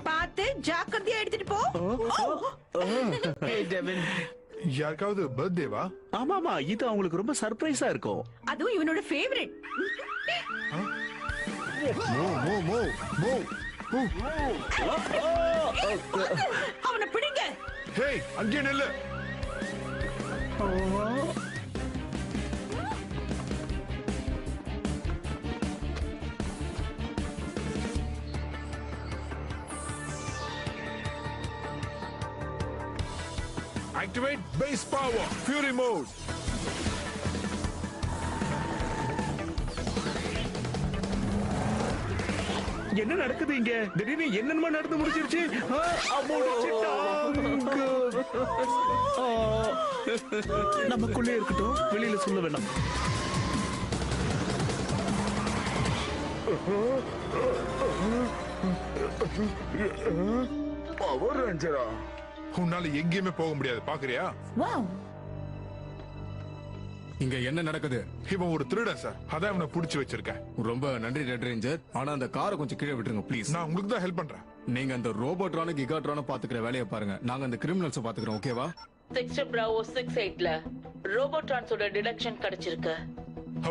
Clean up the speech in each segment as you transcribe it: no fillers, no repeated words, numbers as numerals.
பார்த்து ஜாக்கிரதையா எடுத்துட்டு போ. யாருக்காவது பர்த்டேவா? ஆமாமா, இது அவங்களுக்கு ரொம்ப சர்ப்ரைஸா இருக்கும். அதுவும் இவனோட ஃபேவரட். அவனை பிடிங்க. ஹேய், அங்கே நில்லு. Activate base power, Fury mode. என்ன நடக்குது இங்க? திடீர்னு என்னென்னமா நடந்து முடிச்சிருச்சு. நமக்குள்ளே இருக்கட்டும், வெளியில சொல்ல வேண்டாம். பவர் ரேஞ்சரா? உன்னால எங்கேயுமே போக முடியாது, பாக்குறியா? இங்க என்ன நடக்குது? இவன் ஒரு திருடன் சார், அதான் இவனை புடிச்சு வச்சிருக்கேன். ரொம்ப நன்றி ரெட் ரேஞ்சர். ஆனா அந்த காரை கொஞ்சம் கீழே விட்டுருங்க ப்ளீஸ். நான் உங்களுக்கு தான் ஹெல்ப் பண்றேன். நீங்க அந்த ரோபோட்ரான கிகாட்ரான பாத்துக்கிற வேலையை பாருங்க, நாங்க அந்த கிரிமினல்ஸ் பாத்துக்கிறோம். ஓகேவா? செக்டர் பிராவோ 68ல ரோபோட்ரான்ஸோட டிடெக்ஷன் கிடைச்சிருக்கு.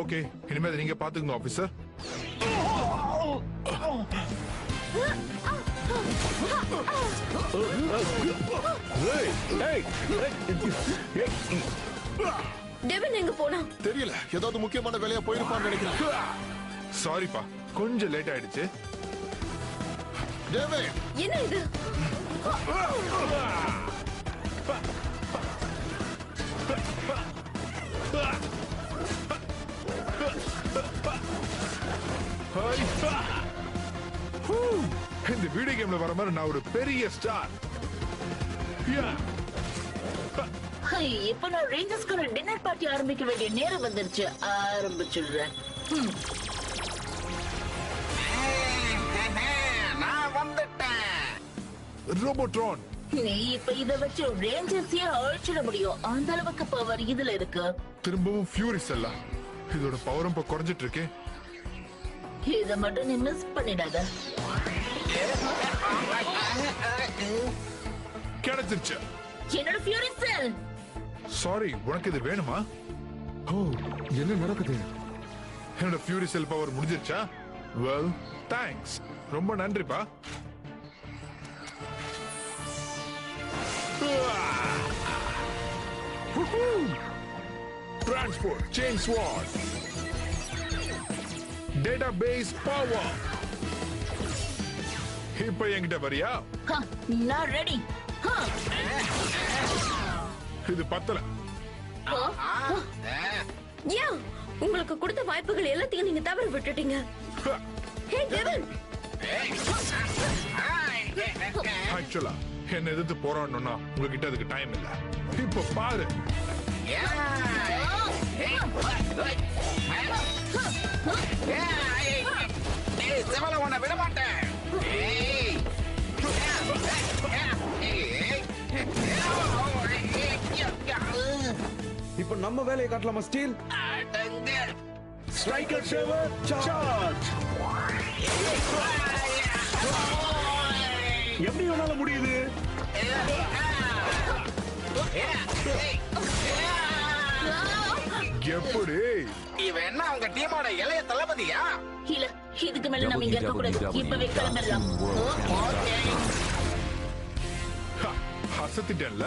ஓகே, இனிமே அதை நீங்க பாத்துக்கங்க ஆபீசர். டெவின் எங்க போனா? தெரியல, ஏதாவது முக்கியமான வேலையா போயிருப்பான்னு நினைக்கிறேன். சாரிப்பா, கொஞ்சம் லேட் ஆயிடுச்சு. டேவிட், என்ன இது? இந்த வீடியோ கேம்ல வர மாதிரி நான் ஒரு பெரிய ஸ்டார். இப்ப நான் ரேஞ்சர்ஸ்க்கு டின்னர் பார்ட்டி ஆரம்பிக்க வேண்டிய நேரம் வந்துருச்சு. ஆரம்பிச்சுடுறேன். நான் வந்துட்டேன். ரோபோட்ரான், நீ இப்ப இத வச்சு ரேஞ்சர்ஸையே அழிச்சிட முடியும். அந்த அளவுக்கு பவர் இதுல இருக்கு. திரும்பவும் ஃபியூரி செல்லா. இதோட பவரும் இப்ப குறைஞ்சிட்டு இருக்கு. இத மட்டும் நீ மிஸ் பண்ணிடாத. கிடைச்சிருச்சு. என்னோட ஃபியூரி செல். சாரி, உனக்கு இது வேணுமா? ஓ, என்ன நடக்குது? என்னோட ஃபியூரி செல் பவர் முடிஞ்சிருச்சா? Well, thanks. ரொம்ப நன்றிப்பா. Transport chain sword. Database power. இப்ப என்கிட்ட வரியா? நான் ரெடி. இது பத்தல. ஏன் உங்களுக்கு கொடுத்த வாய்ப்புகள் எல்லாத்தையும் நீங்க தவற விட்டுட்டீங்க? ஹே டெவின், ஆக்சுவலா என்ன எதிர்த்து போராடணும்னா உங்ககிட்ட அதுக்கு டைம் இல்ல. இப்ப பாரு. சிவல உன்னை விட மாட்டேன். இப்ப நம்ம வேலையை காட்டலாமா ஸ்டீல்? Striker shaver charge. எப்படி உன்னால முடியுது? எப்படி? இவன் என்ன உங்க டீமோட இளைய தளபதியா? இல்ல, இதுக்கு மேல நம்ம இங்க இருக்க கூடாது. இப்பவே கிளம்பிடலாம். அசத்திட்டேன்ல.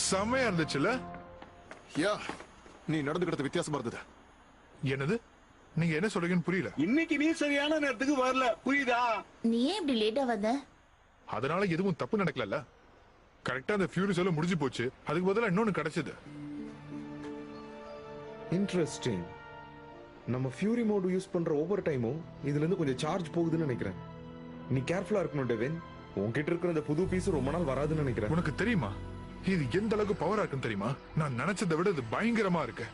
செமையா இருந்துச்சுல? யா, நீ நடந்துக்கிட்டது வித்தியாசமா இருந்தது. என்னது? நீங்க என்ன சொல்றீங்கன்னு புரியல. இன்னைக்கு நீ சரியான நேரத்துக்கு வரல, புரியுதா? நீ ஏன் இப்படி லேட்டா வந்த? அதனால எதுவும் தப்பு நடக்கல. கரெக்டா அந்த ஃபியூரி செல் முடிஞ்சு போச்சு. அதுக்கு பதிலா இன்னொன்னு கிடைச்சது. இன்ட்ரெஸ்டிங். நம்ம ஃபியூரி மோட் யூஸ் பண்ற ஓவர் டைமும் இதுல இருந்து கொஞ்சம் சார்ஜ் போகுதுன்னு நினைக்கிறேன். நீ கேர்ஃபுல்லா இருக்கணும் டெவின். உன்கிட்ட இருக்கிற இந்த புது பீஸ் ரொம்ப நாள் வராதுன்னு நினைக்கிறேன். உனக்கு தெரியுமா இது எந்த அளவுக்கு பவரா இருக்குன்னு தெரியுமா? நான் நினைச்சதை விட இது பயங்கரமா இருக்கு.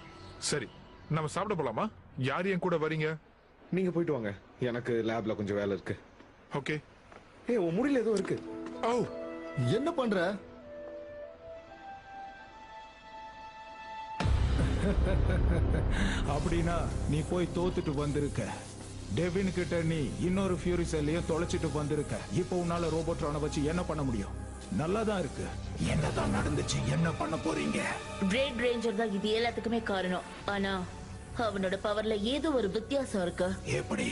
சரி, நம்ம சாப்பிட போலாமா? யார் என் கூட வரீங்க? நீங்க போயிட்டு வாங்க, எனக்கு லேப்ல கொஞ்சம் வேலை இருக்கு. ஓகே. ஏய், உன் முடியல ஏதோ இருக்கு. ஓ, என்ன பண்ற? அப்படின்னா நீ போய் தோத்துட்டு வந்திருக்க. டெவின் கிட்ட நீ இன்னொரு ஃபியூரி செல்லையும் தொலைச்சிட்டு வந்திருக்க. இப்போ உன்னால ரோபோட்ரானை வச்சு என்ன பண்ண முடியும்? நல்லாதான் இருக்கு. என்னதான் நடந்துச்சு? என்ன பண்ண போறீங்க? ரெட் ரேஞ்சர் தான் இது எல்லாத்துக்குமே காரணம். ஆனா அவனோட பவர்ல ஏதோ ஒரு வித்தியாசம் இருக்கு. எப்படி?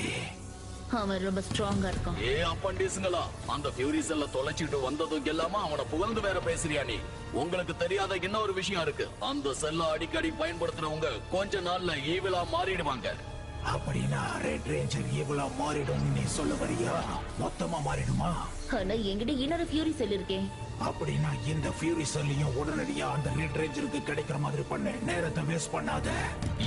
அவன் ரொம்ப ஸ்ட்ராங்கா இருக்கான். ஏ அப்பண்டிஸ்ங்களா, அந்த ஃபியூரி செல்ல தொலைச்சிட்டு வந்ததும் இல்லாம அவனை புகழ்ந்து வேற பேசுறியா நீ? உங்களுக்கு தெரியாத இன்னொரு விஷயம் இருக்கு. அந்த செல்ல அடிக்கடி பயன்படுத்துறவங்க கொஞ்ச நாள்ல ஈவிலா மாறிடுவாங்க. அப்படின்னா ரெட் ரேஞ்சர் ஈவிலா மாறிடும் நீ சொல்ல வரியா? மொத்தமா மாறிடுமா? ஆனா என்கிட்ட இன்னொரு ஃபியூரி செல் இருக்கேன். அப்படின்னா இந்த ஃபியூரி செல்லையும் உடனடியா அந்த ரெட் ரேஞ்சருக்கு கிடைக்கிற மாதிரி பண்ணு. நேரத்தை வேஸ்ட் பண்ணாத.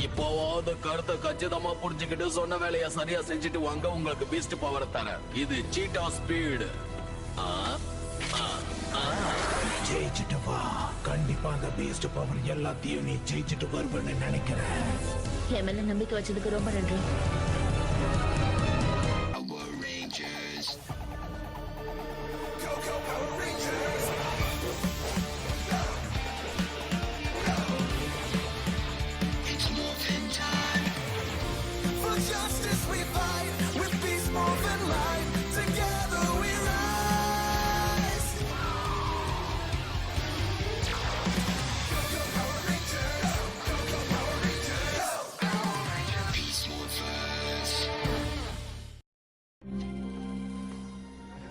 இப்போவாவது கருத்தை கச்சிதமா புரிஞ்சுக்கிட்டு சொன்ன வேலையை சரியா செஞ்சுட்டு வாங்க. உங்களுக்கு பீஸ்ட் பவர் தர. இது சீட்டா ஸ்பீடு. ஜெயிச்சுட்டு வா. கண்டிப்பா அந்த பீஸ்ட் பவர் எல்லாத்தையும் நீ ஜெயிச்சுட்டு வருவேன்னு நினைக்கிறேன். என் மேல நம்பிக்கை வச்சதுக்கு ரொம்ப நன்றி.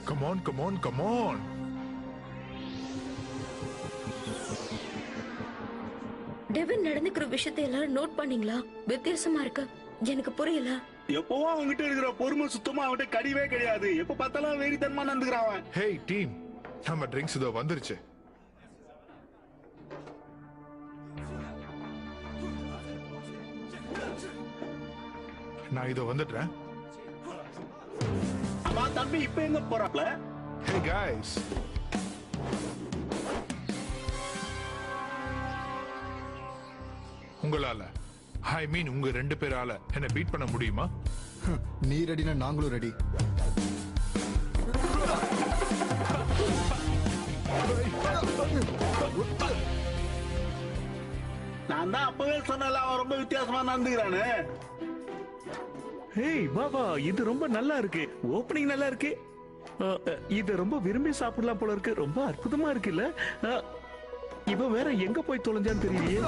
Come on, come on, come on. Devine நடந்துக்கிற விஷயத்தை எல்லாரும் நோட் பண்ணீங்களா? வித்தியாசமா இருக்கு. எனக்கு புரியல. எப்பவும் அவங்ககிட்ட இருக்கிற பொறுமை சுத்தமா அவன்கிட்ட கிடையவே கிடையாது. எப்ப பார்த்தாலும் வெறித்தனமா நடந்துக்கிறான் அவன். Hey team, நம்ம ட்ரிங்க்ஸ் இதோ வந்துருச்சு. நான் இதோ வந்துடுறேன். அம்மா தம்பி இப்ப எங்க போறாப்ல? Hey guys. உங்களால ஐ மீன் உங்க ரெண்டு பேரால என்ன பீட் பண்ண முடியுமா? நீ ரெடினா நாங்களும் ரெடி. நான் தான் அப்பவே சொன்னல அவன் ரொம்ப வித்தியாசமா நடந்துக்கிறானே. ஹேய் பாபா, இது ரொம்ப நல்லா இருக்கு. ஓப்பனிங் நல்லா இருக்கு. இது ரொம்ப விரும்பி சாப்பிடலாம் போல இருக்கு. ரொம்ப அற்புதமா இருக்குல்ல? இவ வேற எங்க போய் தொலைஞ்சான்னு தெரியலையே.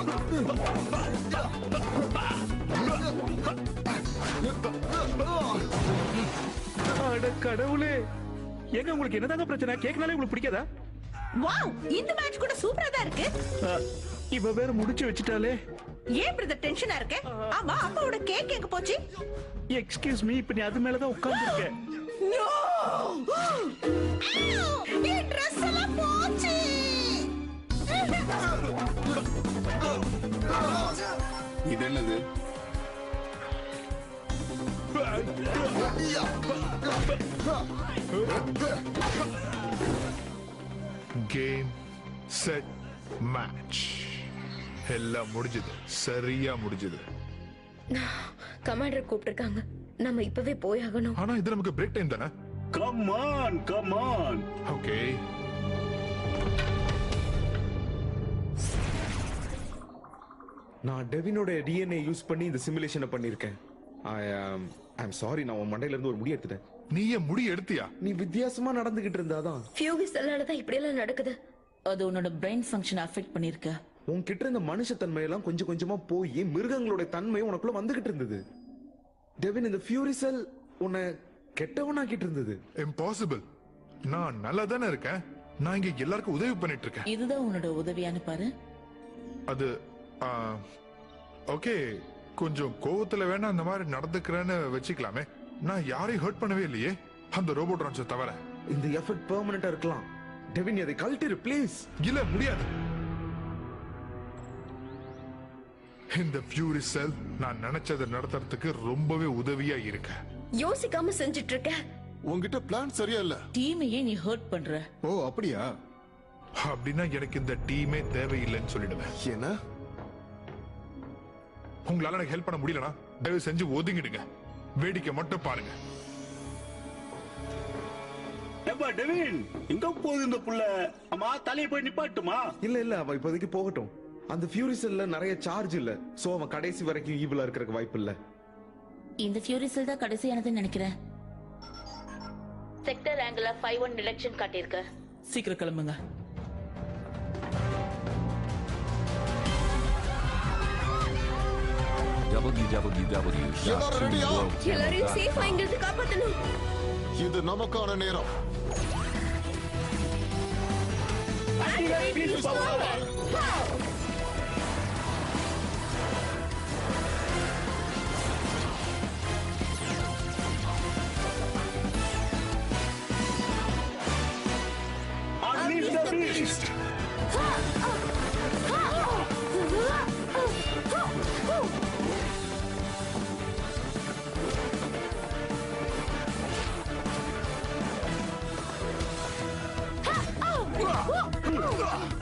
அட கடவுளே, எங்க உங்களுக்கு என்னதாங்க பிரச்சனை? கேக்கனாலே உங்களுக்கு பிடிக்காதா? வாவ், இந்த மேட்ச் கூட சூப்பரா தான் இருக்கு. இவ வேற முடிச்சு வச்சுட்டாலே. ஏன் பிரதர் டென்ஷனா இருக்க? ஆமா, அப்பாவோட கேக் எங்க போச்சு? எக்ஸ்கியூஸ் மீ, இப்ப நீ அது மேலதான் உட்கார்ந்து இருக்க. No! என் Dress எல்லாம் போச்சு. இது என்னது? கேம் செட் மேட்ச் எல்லாம் முடிஞ்சது. சரியா முடிஞ்சது. கமாண்டர் கூப்பிட்டிருக்காங்க. நம்ம இப்பவே போயாகணும். ஆனா இது நமக்கு பிரேக் டைம் தானே? Come on, come on. Okay. நான் டெவினோட டிஎன்ஏ யூஸ் பண்ணி இந்த சிமுலேஷனை பண்ணிருக்கேன். ஐம் சாரி, நான் உன் மண்டையில இருந்து ஒரு முடி எடுத்துட்டேன். நீ ஏன் முடி எடுத்தியா? நீ வித்தியாசமா நடந்துகிட்டு இருந்தாதான். ஃபியூரி செல்லால தான் இப்படி எல்லாம் நடக்குது. அது உன்னோட பிரெயின் ஃபங்க்ஷன் அஃபெக்ட் பண்ணிருக்க. உன்கிட்ட இருந்த மனுஷத்தன்மையெல்லாம் கொஞ்சம் கொஞ்சமா போய் மிருகங்களோட தன்மையும் உனக்குள்ள வந்துகிட்டு இருந்தது. டெவின், இந்த ஃபியூரி செல் உன்னை கெட்டவனாக்கிட்டு இருந்தது. இம்பாசிபிள். நான் நல்லா தானே இருக்கேன். நான் இங்க எல்லாருக்கும் உதவி பண்ணிட்டு இருக்கேன். இதுதான் உன்னோட உதவியானு பாரு. அது ஓகே, கொஞ்சம் கோவத்துல வேணா அந்த மாதிரி நடந்துக்கிறேன்னு வச்சுக்கலாமே. நான் யாரையும் ஹர்ட் பண்ணவே இல்லையே, அந்த ரோபோட்ரான்ஸை தவிர. இந்த எஃபெக்ட் பெர்மனண்டா இருக்கலாம். டெவின், அதை கழட்டிரு ப்ளீஸ். இல்ல, முடியாது. இந்த ஃபியூரி செல் நான் நினைச்சதை நடத்துறதுக்கு ரொம்பவே உதவியா இருக்க. யோசிக்காம செஞ்சுட்டு இருக்க. உங்ககிட்ட பிளான் சரியா இல்ல. டீமையே நீ ஹர்ட் பண்ற. ஓ அப்படியா? அப்படின்னா எனக்கு இந்த டீமே தேவையில்லைன்னு சொல்லிடுவேன். என்ன? உங்களால எனக்கு ஹெல்ப் பண்ண முடியலனா தயவு செஞ்சு ஒதுங்கிடுங்க. வேடிக்கை மட்டும் பாருங்க. ஏப்பா டெவின், எங்க போகுது இந்த புள்ள? அம்மா தலையை போய் நிப்பாட்டுமா? இல்ல இல்ல, அவ இப்போதைக்கு போகட்டும். அந்த ஃபியூரி செல்ல நிறைய சார்ஜ் இல்ல, சோ அவன் கடைசி வரைக்கும் ஈவிலா இருக்கிறதுக்கு வாய்ப்பு இல்ல. இந்த ஃபியூரி செல் தான் கடைசியானதுன்னு நினைக்கிறேன். செக்டர் ஆங்கிள் 51 டிரெக்ஷன் காட்டியிருக்க. சீக்கிரம் கிளம்புங்க. எல்லாரும் ரெடியா? எல்லாரையும் சேஃபா இங்கிருந்து காப்பாத்தணும். இது நமக்கான நேரம்.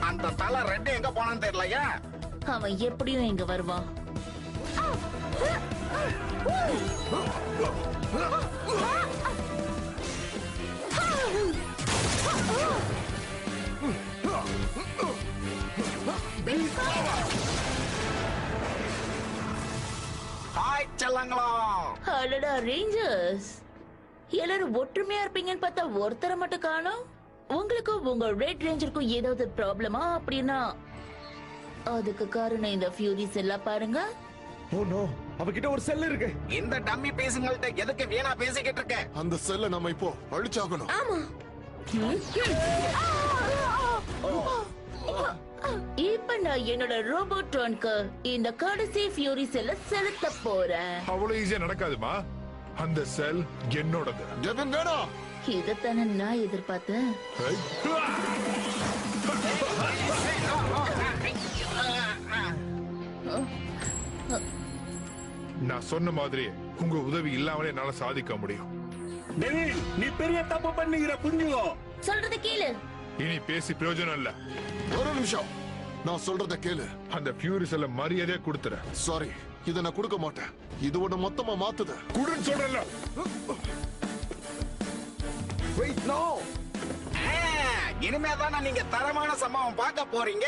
அந்த தலை ரெண்டு எங்க போனான்னு தெரியலையா? அவன் எப்படியும் இங்க வருவான். ஹாய் செல்லங்களா. அடடா ரேஞ்சர்ஸ், எல்லாரும் ஒற்றுமையா இருப்பீங்கன்னு பார்த்தா ஒருத்தரை மட்டும் காணோம். உங்களுக்கும் உங்க ரெட் ரேஞ்சருக்கும் ஏதாவது ப்ராப்ளமா? அப்படின்னா அதுக்கு காரணம் இந்த ஃபியூரிஸ் எல்லாம் பாருங்க. ஓ நோ, அவகிட்ட ஒரு செல் இருக்கு. இந்த டம்மி பீஸுங்கள்ட்ட எதுக்கு வீணா பேசிக்கிட்டு இருக்க? அந்த செல்லை நம்ம இப்போ அழிச்சாகணும். ஆமா. இப்ப நான் என்னோட ரோபோட்ரான்க்கு இந்த கடைசி ஃபியூரிஸ் எல்லாம் செலுத்த போறேன். அவ்வளவு ஈஸியா நடக்காதுமா. அந்த செல் என்னோடது. டெவின் வேணா. இதத்தானே நான் எதிர்பார்த்தேன். நான் சொன்ன மாதிரி உங்க உதவி இல்லாமலே என்னால சாதிக்க முடியும். டேவிட், நீ பெரிய தப்பு பண்ணுகிற புரிஞ்சுக்கோ. சொல்றது கேளு. இனி பேசி பிரயோஜனம் இல்ல. ஒரு நிமிஷம், நான் சொல்றத கேளு. அந்த ஃபியூரி செல்ல மரியாதையா கொடுத்துற. சாரி, இத நான் கொடுக்க மாட்டேன். இது ஒண்ணு மொத்தமா மாத்துது. குடுன்னு சொல்றல. Wait no. இனிமே தானே நீங்க தரமான சம்பவம் பார்க்க போறீங்க.